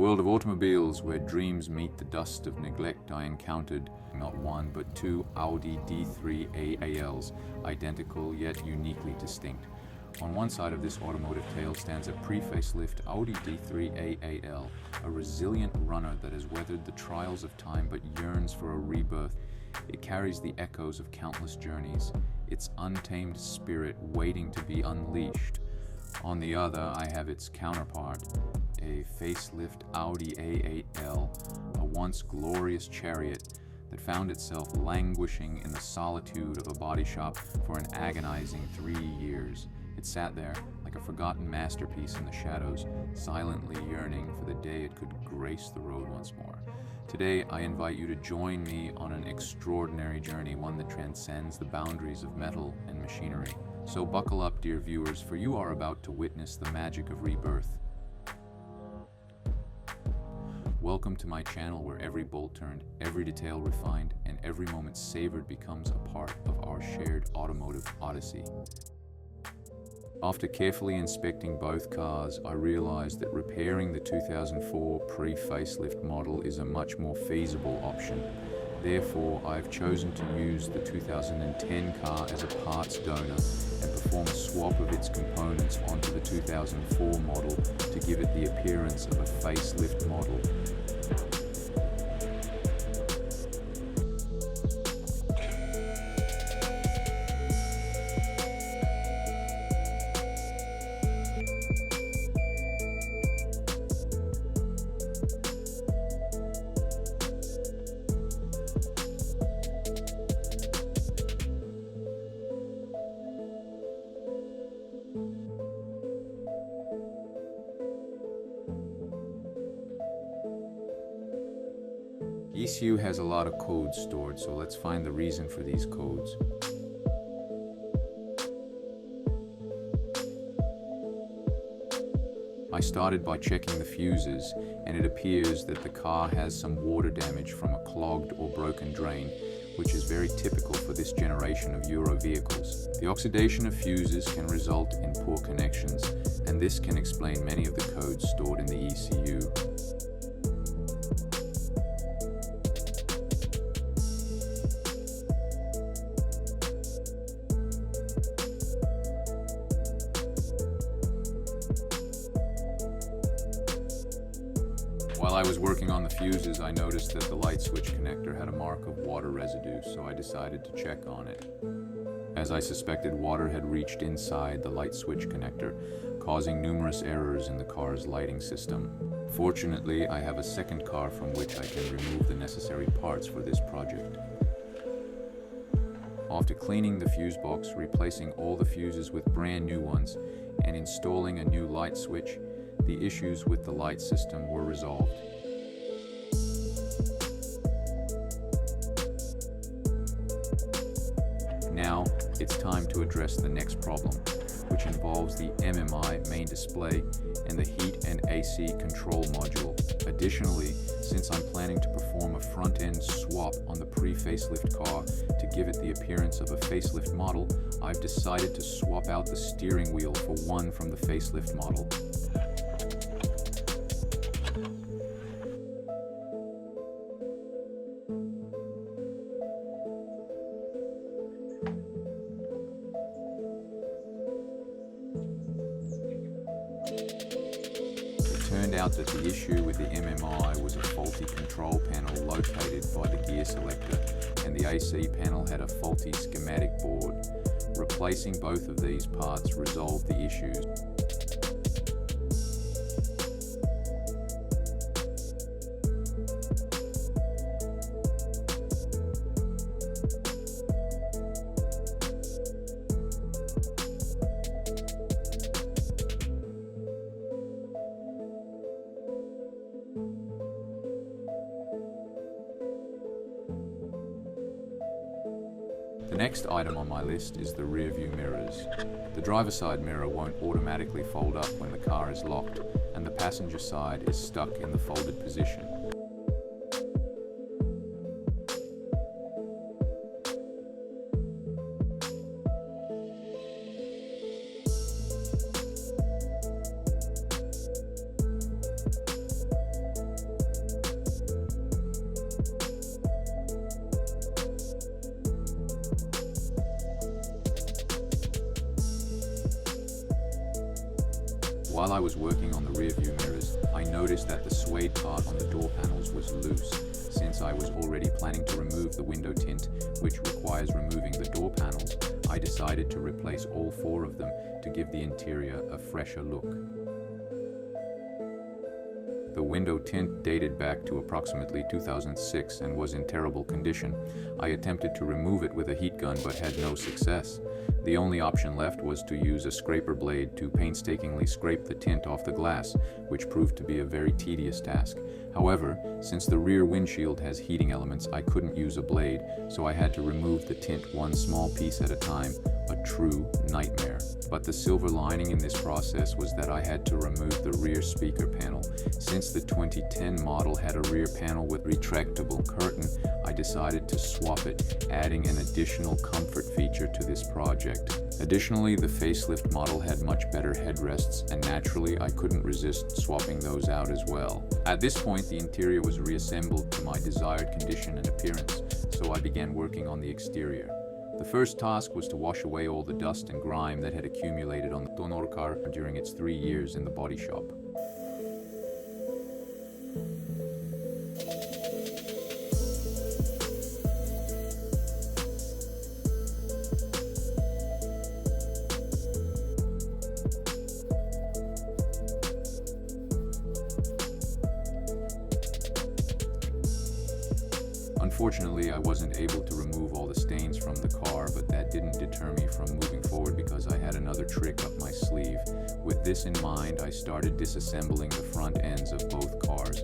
world of automobiles, where dreams meet the dust of neglect, I encountered not one but two Audi D3 A8Ls, identical yet uniquely distinct. On one side of this automotive tale stands a pre-facelift Audi D3 A8L, a resilient runner that has weathered the trials of time but yearns for a rebirth. It carries the echoes of countless journeys, its untamed spirit waiting to be unleashed. On the other, I have its counterpart, a facelift Audi A8L, a once glorious chariot that found itself languishing in the solitude of a body shop for an agonizing 3 years. It sat there like a forgotten masterpiece in the shadows, silently yearning for the day it could grace the road once more. Today, I invite you to join me on an extraordinary journey, one that transcends the boundaries of metal and machinery. So buckle up, dear viewers, for you are about to witness the magic of rebirth. Welcome to my channel, where every bolt turned, every detail refined, and every moment savored becomes a part of our shared automotive odyssey. After carefully inspecting both cars, I realized that repairing the 2004 pre-facelift model is a much more feasible option. Therefore, I've chosen to use the 2010 car as a parts donor and perform a swap of its components onto the 2004 model to give it the appearance of a facelift model. ECU has a lot of codes stored, so let's find the reason for these codes. I started by checking the fuses, and it appears that the car has some water damage from a clogged or broken drain, which is very typical for this generation of Euro vehicles. The oxidation of fuses can result in poor connections, and this can explain many of the codes stored in the ECU. While I was working on the fuses, I noticed that the light switch connector had a mark of water residue, so I decided to check on it. As I suspected, water had reached inside the light switch connector, causing numerous errors in the car's lighting system. Fortunately, I have a second car from which I can remove the necessary parts for this project. After cleaning the fuse box, replacing all the fuses with brand new ones, and installing a new light switch, the issues with the light system were resolved. Now, it's time to address the next problem, which involves the MMI main display and the heat and AC control module. Additionally, since I'm planning to perform a front-end swap on the pre-facelift car to give it the appearance of a facelift model, I've decided to swap out the steering wheel for one from the facelift model. It turned out that the issue with the MMI was a faulty control panel located by the gear selector, and the AC panel had a faulty schematic board. Replacing both of these parts resolved the issues. The next item on my list is the rear view mirrors. The driver's side mirror won't automatically fold up when the car is locked, and the passenger side is stuck in the folded position. While I was working on the rear view mirrors, I noticed that the suede part on the door panels was loose. Since I was already planning to remove the window tint, which requires removing the door panels, I decided to replace all 4 of them to give the interior a fresher look. The window tint dated back to approximately 2006 and was in terrible condition. I attempted to remove it with a heat gun but had no success. The only option left was to use a scraper blade to painstakingly scrape the tint off the glass, which proved to be a very tedious task. However, since the rear windshield has heating elements, I couldn't use a blade, so I had to remove the tint one small piece at a time, a true nightmare. But the silver lining in this process was that I had to remove the rear speaker panel. Since the 2010 model had a rear panel with retractable curtain, I decided to swap it, adding an additional comfort feature to this project. Additionally, the facelift model had much better headrests, and naturally I couldn't resist swapping those out as well. At this point, the interior was reassembled to my desired condition and appearance, so I began working on the exterior. The first task was to wash away all the dust and grime that had accumulated on the Tonor car during its 3 years in the body shop. Unfortunately, I wasn't able to remove all the stains from the car, but that didn't deter me from moving forward because I had another trick up my sleeve. With this in mind, I started disassembling the front ends of both cars.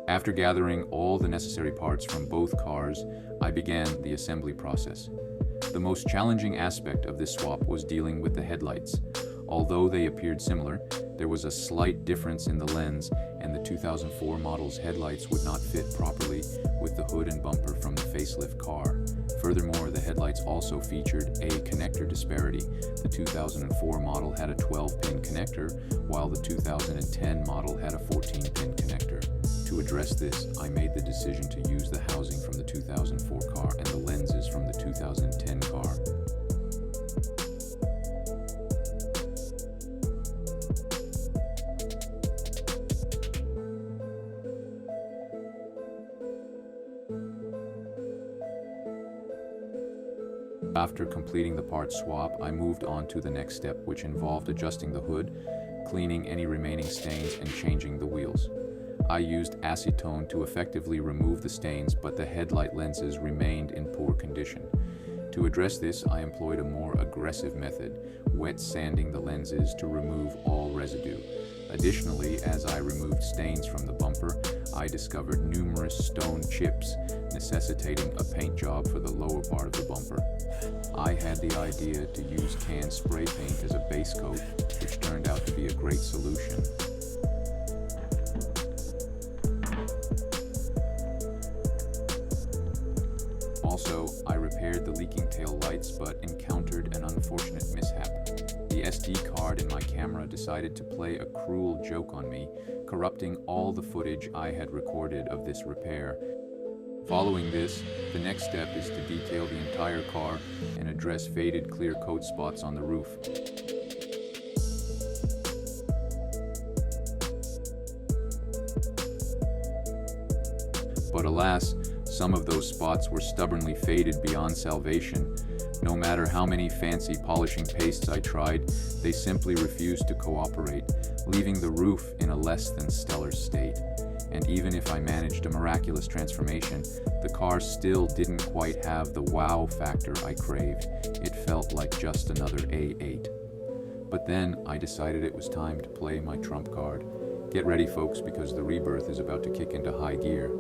After gathering all the necessary parts from both cars, I began the assembly process. The most challenging aspect of this swap was dealing with the headlights. Although they appeared similar, there was a slight difference in the lens, and the 2004 model's headlights would not fit properly with the hood and bumper from the facelift car. Furthermore, the headlights also featured a connector disparity. The 2004 model had a 12-pin connector, while the 2010 model had a 14-pin connector. To address this, I made the decision to use the housing from the 2004 car and the lenses from the 2010 car. After completing the part swap, I moved on to the next step, which involved adjusting the hood, cleaning any remaining stains, and changing the wheels. I used acetone to effectively remove the stains, but the headlight lenses remained in poor condition. To address this, I employed a more aggressive method, wet sanding the lenses to remove all residue. Additionally, as I removed stains from the bumper, I discovered numerous stone chips, necessitating a paint job for the lower part of the bumper. I had the idea to use canned spray paint as a base coat, which turned out to be a great solution. Also, I repaired the leaking tail lights but encountered an unfortunate mishap. The SD card in my camera decided to play a cruel joke on me, corrupting all the footage I had recorded of this repair. Following this, the next step is to detail the entire car and address faded clear coat spots on the roof. But alas, some of those spots were stubbornly faded beyond salvation. No matter how many fancy polishing pastes I tried, they simply refused to cooperate, leaving the roof in a less than stellar state. And even if I managed a miraculous transformation, the car still didn't quite have the wow factor I craved. It felt like just another A8. But then I decided it was time to play my trump card. Get ready, folks, because the rebirth is about to kick into high gear.